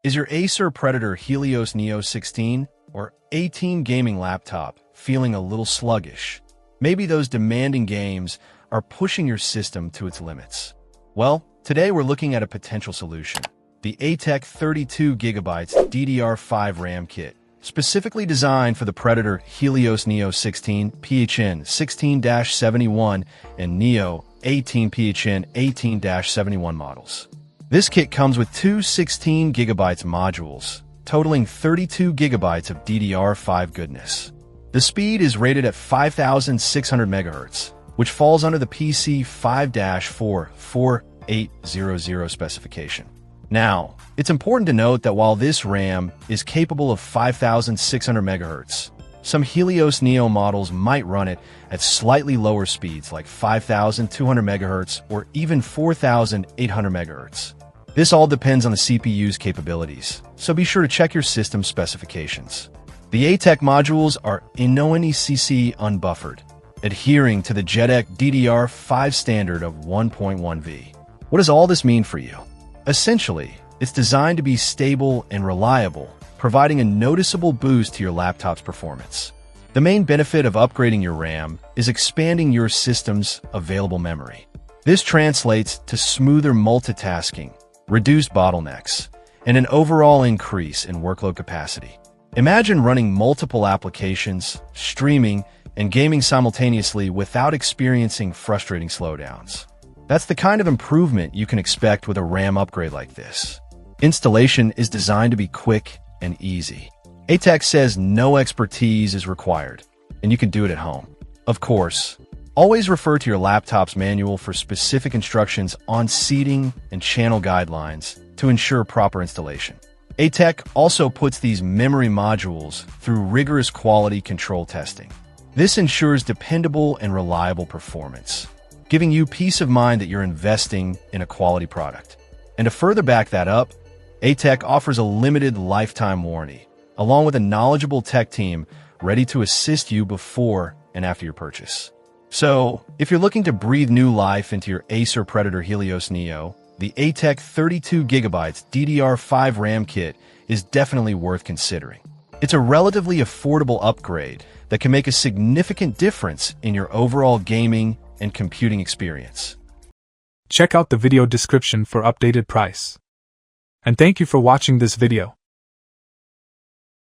Is your Acer Predator Helios Neo 16 or 18 gaming laptop feeling a little sluggish? Maybe those demanding games are pushing your system to its limits. Well, today we're looking at a potential solution. The ATEC 32GB DDR5 RAM kit, specifically designed for the Predator Helios Neo 16 PHN 16-71 and Neo 18 PHN 18-71 models. This kit comes with two 16GB modules, totaling 32GB of DDR5 goodness. The speed is rated at 5,600 MHz, which falls under the PC 5-44800 specification. Now, it's important to note that while this RAM is capable of 5,600 MHz, some Helios Neo models might run it at slightly lower speeds like 5,200 MHz or even 4,800 MHz. This all depends on the CPU's capabilities, so be sure to check your system specifications. The ATEC modules are INNONECC unbuffered, adhering to the JEDEC DDR5 standard of 1.1V. What does all this mean for you? Essentially, it's designed to be stable and reliable, providing a noticeable boost to your laptop's performance. The main benefit of upgrading your RAM is expanding your system's available memory. This translates to smoother multitasking, reduced bottlenecks, and an overall increase in workload capacity. Imagine running multiple applications, streaming, and gaming simultaneously without experiencing frustrating slowdowns. That's the kind of improvement you can expect with a RAM upgrade like this. Installation is designed to be quick and easy. ATEC says no expertise is required, and you can do it at home. Of course, always refer to your laptop's manual for specific instructions on seating and channel guidelines to ensure proper installation. ATEC also puts these memory modules through rigorous quality control testing. This ensures dependable and reliable performance, giving you peace of mind that you're investing in a quality product. And to further back that up, ATEC offers a limited lifetime warranty, along with a knowledgeable tech team ready to assist you before and after your purchase. So, if you're looking to breathe new life into your Acer Predator Helios Neo, the ATEC 32GB DDR5 RAM kit is definitely worth considering. It's a relatively affordable upgrade that can make a significant difference in your overall gaming and computing experience. Check out the video description for updated price. And thank you for watching this video.